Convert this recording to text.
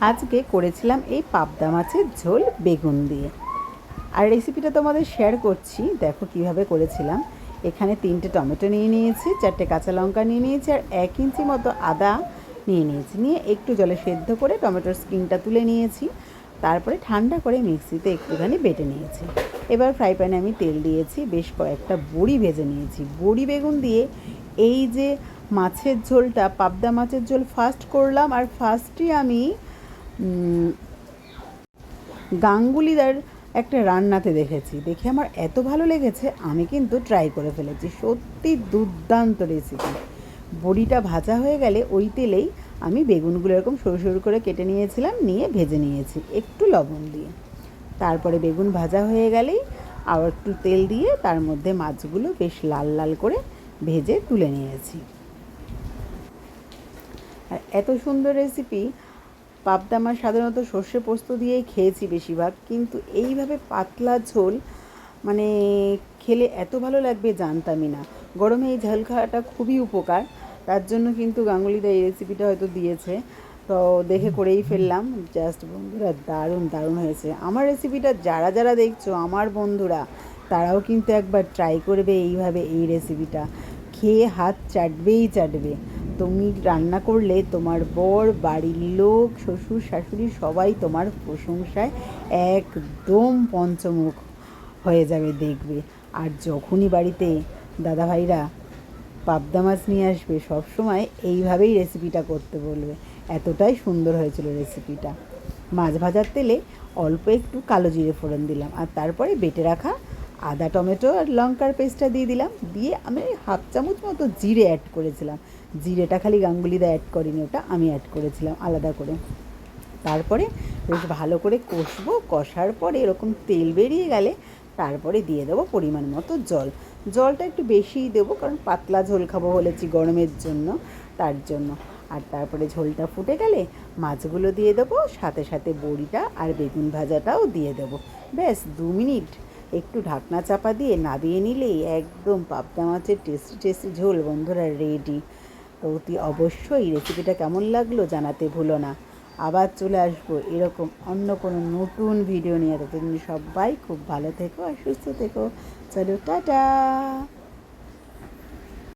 আজকে করেছিলাম এই পাবদা মাছের ঝোল বেগুন দিয়ে। আর রেসিপিটা তোমাদের শেয়ার করছি, দেখো কিভাবে করেছিলাম। এখানে 3টে টমেটো নিয়ে নিয়েছি, 4টে কাঁচা লঙ্কা নিয়ে নিয়েছি, আর 1 ইঞ্চি মতো আদা নিয়ে নিয়েছি। নিয়ে একটু জলে সেদ্ধ করে টমেটোর স্কিনটা তুলে নিয়েছি। তারপরে ঠান্ডা করে মিক্সিতে একটুখানি বেটে নিয়েছি। এবার ফ্রাই প্যানে আমি তেল দিয়েছি, বেশ কয়েকটা বড়ি ভেজে নিয়েছি। বড়ি বেগুন দিয়ে এই যে মাছের ঝোলটা, পাবদা মাছের ঝোল ফার্স্ট করলাম। আর ফার্স্টই আমি গাঙ্গুলিদার একটা রান্নাতে দেখেছি, দেখে আমার এত ভালো লেগেছে, আমি কিন্তু ট্রাই করে ফেলেছি। সত্যি দুর্দান্ত রেসিপি। বড়িটা ভাজা হয়ে গেলে ওই তেলেই আমি বেগুনগুলো এরকম সরু সরু করে কেটে নিয়েছিলাম, নিয়ে ভেজে নিয়েছি একটু লবণ দিয়ে। তারপরে বেগুন ভাজা হয়ে গেলেই আবার একটু তেল দিয়ে তার মধ্যে মাছগুলো বেশ লাল লাল করে ভেজে তুলে নিয়েছি। আর এত সুন্দর রেসিপি। পাবদা মাছ সাধারণত সর্ষে পোস্ত দিয়েই খেয়েছি বেশিরভাগ, কিন্তু এইভাবে পাতলা ঝোল মানে খেলে এত ভালো লাগবে জানতামই না। গরমে এই ঝাল খাওয়াটা খুবই উপকার, তার জন্য কিন্তু গাঙ্গুলিদা এই রেসিপিটা হয়তো দিয়েছে। তো দেখে করেই ফেললাম। জাস্ট বন্ধুরা দারুণ দারুণ হয়েছে। আমার রেসিপিটা যারা যারা দেখছো আমার বন্ধুরা, তারাও কিন্তু একবার ট্রাই করবে এইভাবে এই রেসিপিটা। খেয়ে হাত চাটবেই চাটবে। তুমি রান্না করলে তোমার বর, বাড়ির লোক, শ্বশুর শাশুড়ি সবাই তোমার প্রশংসায় একদম পঞ্চমুখ হয়ে যাবে দেখবে। আর যখনই বাড়িতে দাদাভাইরা পাবদা মাছ নিয়ে আসবে, সবসময় এইভাবেই রেসিপিটা করতে বলবে। এতটাই সুন্দর হয়েছিল রেসিপিটা। মাছ ভাজার তেলে অল্প একটু কালো জিরে ফোড়ন দিলাম, আর তারপরে বেটে রাখা আদা, টমেটো আর লঙ্কার পেস্টটা দিয়ে দিলাম। দিয়ে আমি 1/2 চামচ মতো জিরে অ্যাড করেছিলাম। জিরেটা খালি গাঙ্গুলিদা অ্যাড করিনি, ওটা আমি অ্যাড করেছিলাম আলাদা করে। তারপরে বেশ ভালো করে কষবো। কষার পরে এরকম তেল বেরিয়ে গেলে তারপরে দিয়ে দেবো পরিমাণ মতো জল। জলটা একটু বেশিই দেবো, কারণ পাতলা ঝোল খাবো বলেছি গরমের জন্য, তার জন্য। আর তারপরে ঝোলটা ফুটে গেলে মাছগুলো দিয়ে দেবো, সাথে সাথে বড়িটা আর বেগুন ভাজাটাও দিয়ে দেবো। ব্যাস 2 মিনিট একটু ঢাকনা চাপা দিয়ে নাবিয়ে নিলেই একদম পাবদা মাছের টেস্টি টেস্টি ঝোল বন্ধুরা রেডি। তো অতি অবশ্যই রেসিপিটা কেমন লাগলো জানাতে ভুলো না। আবার চলে আসবো এরকম অন্য কোনো নতুন ভিডিও নিয়ে। ততদিন সবাই খুব ভালো থেকো আর সুস্থ থেকো। চলো টাটা।